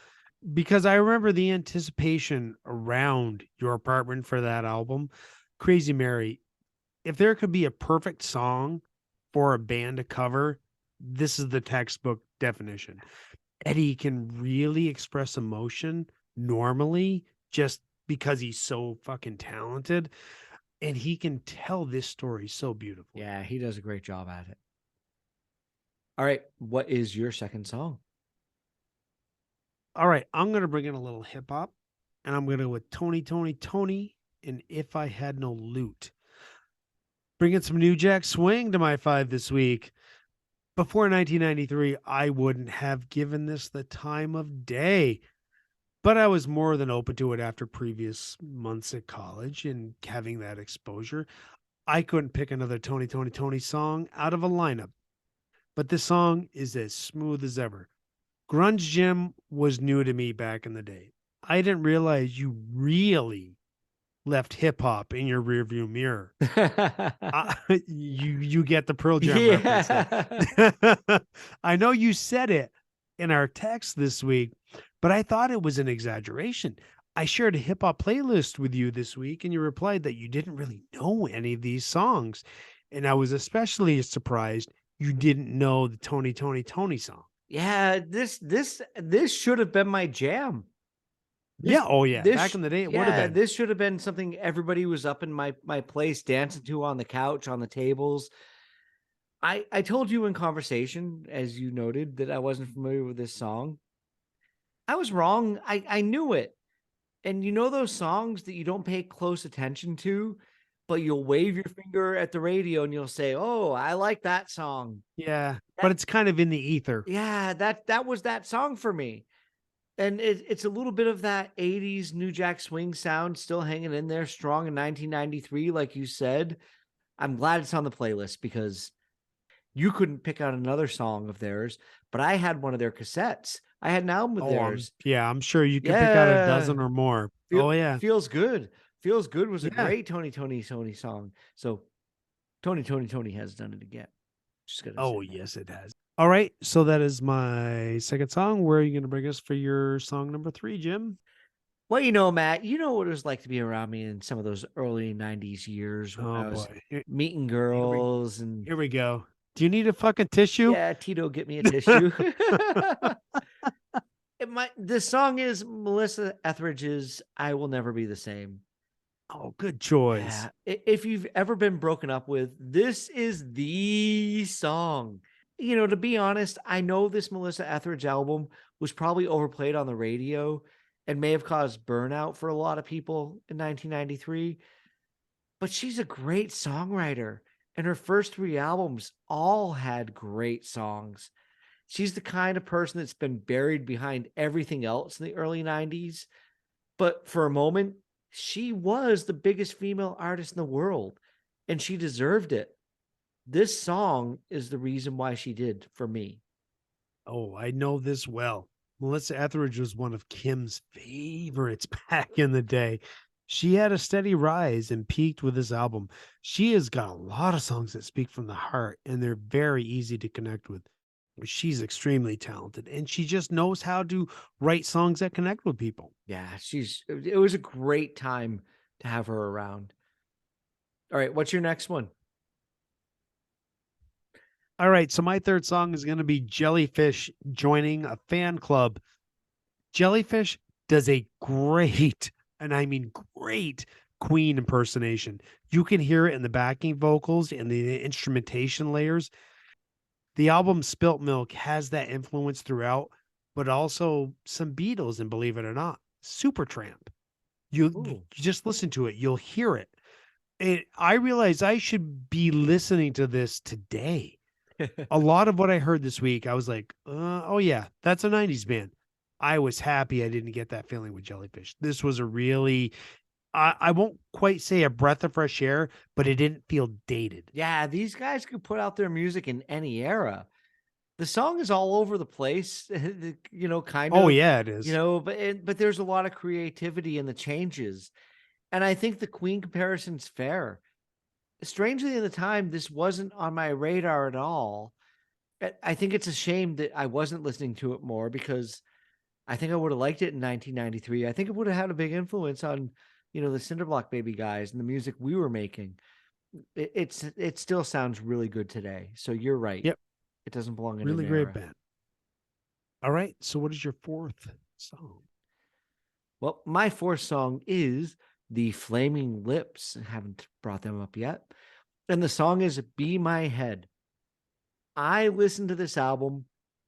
because I remember the anticipation around your apartment for that album, Crazy Mary. If there could be a perfect song for a band to cover, this is the textbook definition. Eddie can really express emotion normally just because he's so fucking talented, and he can tell this story so beautifully. Yeah, he does a great job at it. All right, what is your second song? All right, I'm gonna bring in a little hip hop, and I'm gonna go with Tony, Tony, Tony, and If I Had No Loot. Bringing some New Jack Swing to my five this week. Before 1993, I wouldn't have given this the time of day, but I was more than open to it after previous months at college and having that exposure. I couldn't pick another Tony, Tony, Tony song out of a lineup, but this song is as smooth as ever. Grunge Gym was new to me back in the day. I didn't realize you really left hip hop in your rearview mirror. Uh, you get the Pearl Jam reference then. Yeah. I know you said it in our text this week, but I thought it was an exaggeration. I shared a hip hop playlist with you this week, and you replied that you didn't really know any of these songs. And I was especially surprised you didn't know the Tony, Tony, Tony song. Yeah, this should have been my jam. This Yeah. Oh, yeah. Back this in the day, it would have yeah, been. this should have been something everybody was up in my place dancing to on the couch, on the tables. I told you in conversation, as you noted, that I wasn't familiar with this song. I was wrong. I knew it. And you know those songs that you don't pay close attention to, but you'll wave your finger at the radio and you'll say, "Oh, I like that song." Yeah. But That it's kind of in the ether. yeah, that was that song for me. And it's a little bit of that 80s New Jack Swing sound still hanging in there strong in 1993, like you said. I'm glad it's on the playlist because you couldn't pick out another song of theirs, but I had one of their cassettes. I had an album of Oh, theirs. yeah. I'm sure you could pick out a Yeah. dozen or more. Oh, yeah. Feels good. Feels good was a Yeah. great Tony song. So Tony has done it again. Just gotta say Oh, that. yes, it has. All right. So that is my second song. Where are you going to bring us for your song number 3, Jim? Well, Matt, you know what it was like to be around me in some of those early 90s years when Oh, I was boy. meeting Here we, girls and here we go. Do you need a fucking tissue? yeah, Tito, get me a tissue. This song is Melissa Etheridge's I Will Never Be the Same. Oh, good choice. Yeah. If you've ever been broken up with, this is the song. To be honest, I know this Melissa Etheridge album was probably overplayed on the radio and may have caused burnout for a lot of people in 1993, but she's a great songwriter, and her first 3 albums all had great songs. She's the kind of person that's been buried behind everything else in the early 90s, but for a moment, she was the biggest female artist in the world, and she deserved it. This song is the reason why she did for me. Oh, I know this well. Melissa Etheridge was one of Kim's favorites back in the day. She had a steady rise and peaked with this album. She has got a lot of songs that speak from the heart, and they're very easy to connect with. She's extremely talented, and she just knows how to write songs that connect with people. Yeah, it was a great time to have her around. All right, what's your next one? All right, so my third song is going to be Jellyfish joining a fan club. Jellyfish does a great, and I mean great, Queen impersonation. You can hear it in the backing vocals and the instrumentation layers. The album Spilt Milk has that influence throughout, but also some Beatles, and believe it or not, Supertramp. You Ooh. just listen to it, you'll hear it. And I realized I should be listening to this today. A lot of what I heard this week, I was like, oh yeah, that's a 90s band. I was happy I didn't get that feeling with Jellyfish. This was a really, I won't quite say a breath of fresh air, but it didn't feel dated. Yeah, these guys could put out their music in any era. The song is all over the place, kind Oh of, yeah, it is. but there's a lot of creativity in the changes. And I think the Queen comparison's fair. Strangely, at the time, this wasn't on my radar at all. I think it's a shame that I wasn't listening to it more because I think I would have liked it in 1993. I think it would have had a big influence on, the Cinderblock Baby guys and the music we were making. It still sounds really good today. So you're right. Yep, It doesn't belong in an really great era. band. All right, so what is your fourth song? Well, my fourth song is The Flaming Lips. I haven't brought them up yet. And the song is Be My Head. I listened to this album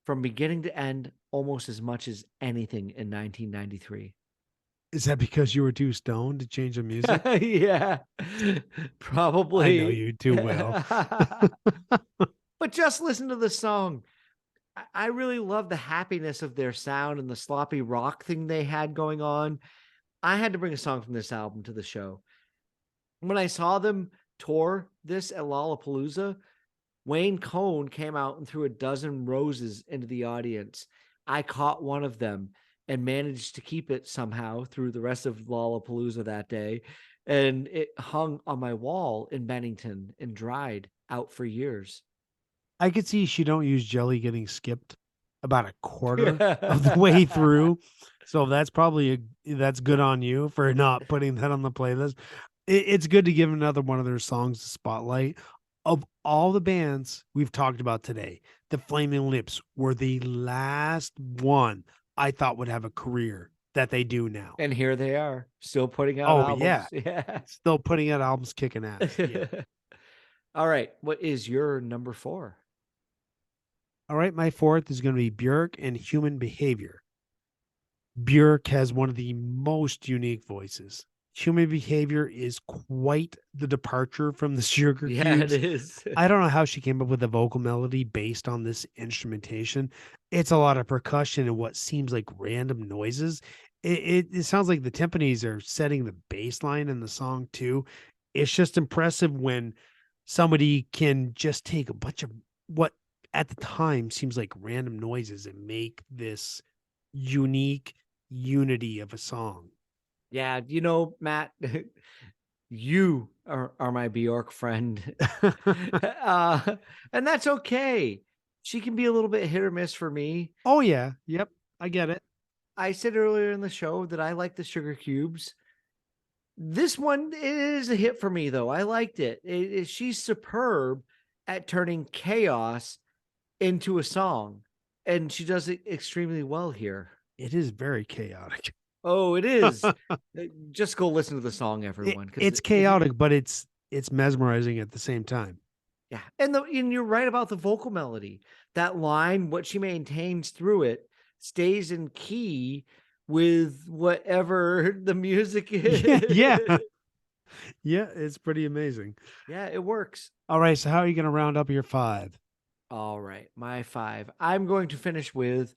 from beginning to end almost as much as anything in 1993. Is that because you were too stoned to change the music? Yeah, I know probably. you too well. But just listen to the song. I really love the happiness of their sound and the sloppy rock thing they had going on. I had to bring a song from this album to the show. When I saw them tour this at Lollapalooza, Wayne Cohn came out and threw a dozen roses into the audience. I caught one of them, and managed to keep it somehow through the rest of Lollapalooza that day. And it hung on my wall in Bennington and dried out for years. I could see she don't use jelly getting skipped about a quarter of the way through. So that's good on you for not putting that on the playlist. It's good to give another one of their songs the spotlight. Of all the bands we've talked about today, the Flaming Lips were the last one I thought would have a career that they do now. And here they are, still putting out Oh yeah, albums. Yeah. still putting out albums kicking ass. Yeah. All right. What is your number 4? All right, my fourth is going to be Björk and Human Behavior. Björk has one of the most unique voices. Human Behavior is quite the departure from the Sugar Yeah, it Cubes. is. I don't know how she came up with a vocal melody based on this instrumentation. It's a lot of percussion and what seems like random noises. It sounds like the timpanis are setting the bass line in the song too. It's just impressive when somebody can just take a bunch of what at the time seems like random noises and make this unique unity of a song. Yeah, Matt, you are my Bjork friend. uh, and that's okay. She can be a little bit hit or miss for me. Oh yeah, yep, I get it. I said earlier in the show that I like the Sugar Cubes. This one is a hit for me, though. I liked it. She's superb at turning chaos into a song, and she does it extremely well here. It is very chaotic. Oh, it is. Just go listen to the song, everyone, because It's chaotic, but it's mesmerizing at the same time. yeah, and you're right about the vocal melody. That line, what she maintains through it, stays in key with whatever the music Yeah, yeah. is. Yeah, it's pretty amazing. Yeah, it works. All right, so how are you going to round up your 5? All right, my 5. I'm going to finish with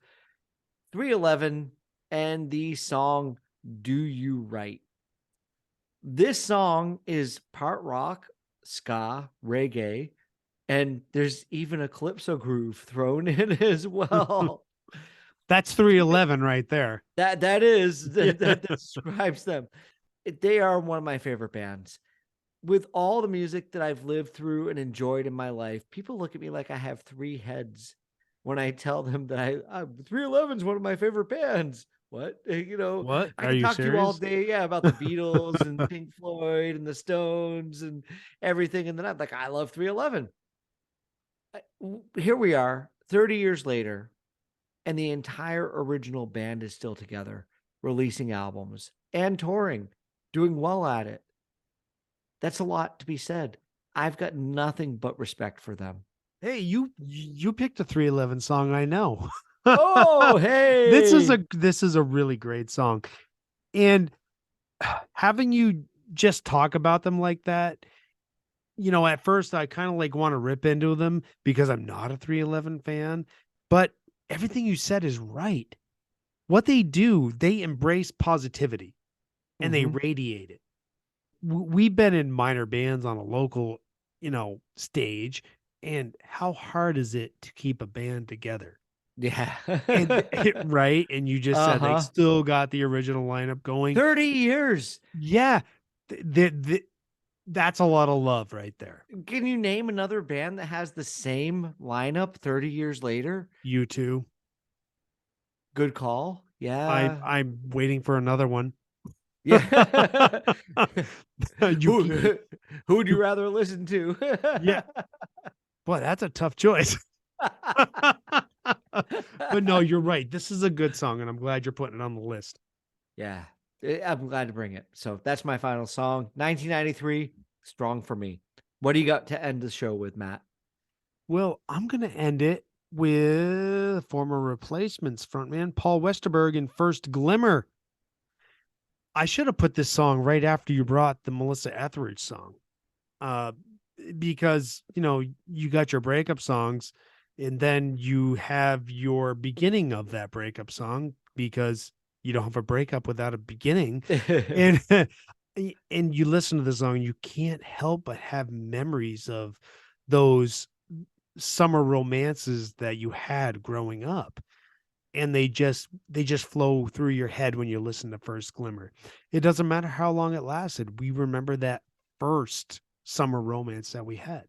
311 and the song "Do You Right." This song is part rock, ska, reggae, and there's even a calypso groove thrown in as well. That's 311 right there. That is Yeah. that describes them. They are one of my favorite bands. With all the music that I've lived through and enjoyed in my life, people look at me like I have 3 heads when I tell them that I 311 is one of my favorite bands. What? What? I Are can you talk to you all serious? day, yeah, about the Beatles and Pink Floyd and the Stones and everything. And then I'm like, I love 311. Here we are, 30 years later, and the entire original band is still together, releasing albums and touring, doing well at it. That's a lot to be said. I've got nothing but respect for them. Hey, you picked a 311 song, I know. Oh, hey. This is a really great song. And having you just talk about them like that, at first I kind of like want to rip into them because I'm not a 311 fan, but everything you said is right. What they do, they embrace positivity and they Mhm. radiate it. We've been in minor bands on a local, stage, and how hard is it to keep a band together? Yeah. And right, and you just said they Uh-huh. still got the original lineup going. 30 years. Yeah, that's a lot of love right there. Can you name another band that has the same lineup 30 years later? You too. Good call. I Yeah. I'm waiting for another one. Yeah. you, who keep- who would you rather listen to? yeah, boy, that's a tough choice. But no, you're right. This is a good song, and I'm glad you're putting it on the list. Yeah. I'm glad to bring it. So that's my final song. 1993, strong for me. What do you got to end the show with, Matt? Well, I'm gonna end it with former Replacements frontman Paul Westerberg in First Glimmer. I should have put this song right after you brought the Melissa Etheridge song. Uh because, you got your breakup songs and then you have your beginning of that breakup song because you don't have a breakup without a beginning. And and you listen to the song, you can't help but have memories of those summer romances that you had growing up. and they just flow through your head when you listen to First Glimmer. It doesn't matter how long it lasted. We remember that first summer romance that we had.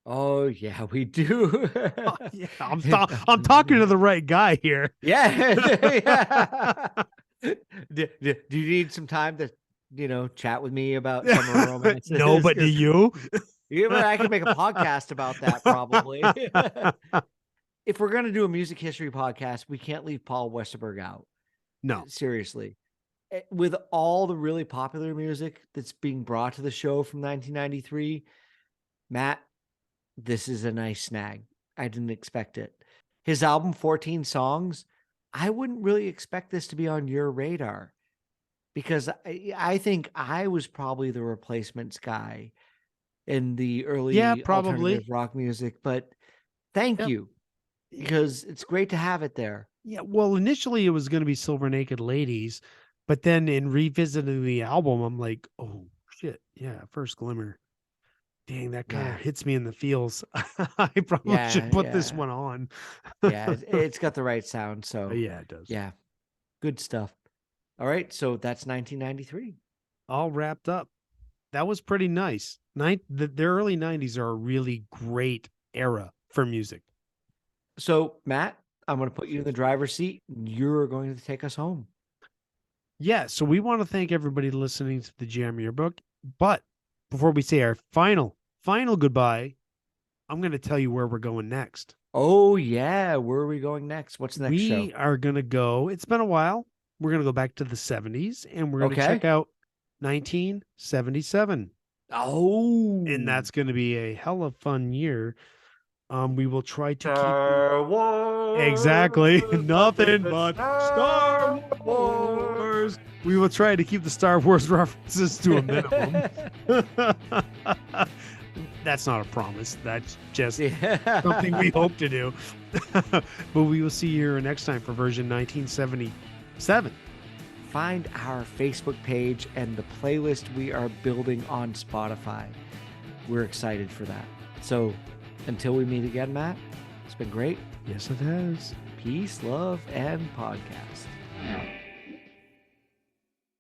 Oh yeah, we do. Yeah, I'm talking to the right guy here. Yeah. Do you need some time to, chat with me about summer romances? No, but do 'Cause you? I could make a podcast about that probably. If we're gonna do a music history podcast, we can't leave Paul Westerberg out. No. Seriously. With all the really popular music that's being brought to the show from 1993, Matt, this is a nice snag. I didn't expect it. His album, 14 Songs, I wouldn't really expect this to be on your radar because I think I was probably the replacements guy in the Yeah, early probably. alternative rock music, but thank Yep. you because it's great to have it there. Yeah, well, initially it was going to be Silver Naked Ladies, but then in revisiting the album, I'm like, oh shit, yeah, First Glimmer. Dang, that kind of Yeah. hits me in the feels. I probably should Yeah. put this Yeah. one on. Yeah. It's got the right sound. So, Yeah, it does. yeah, good stuff. All right. So that's 1993. All wrapped up. That was pretty nice. The early 90s are a really great era for music. So, Matt, I'm going to put you in the driver's seat. You're going to take us home. Yeah, so we want to thank everybody listening to the Jam Yearbook. But before we say our final goodbye, I'm going to tell you where we're going next. Oh, yeah. Where are we going next? What's the next show? We are going to go, it's been a while. We're going to go back to the 70s and we're going to Okay. check out 1977. Oh. And that's going to be a hell of fun year. We will try to Star Wars. Exactly. Nothing but Star Wars. We will try to keep the Star Wars references to a minimum. That's not a promise. That's just something we hope to do. But we will see you here next time for version 1977. Find our Facebook page and the playlist we are building on Spotify. We're excited for that. So until we meet again, Matt, it's been great. Yes, it has. Peace, love, and podcast.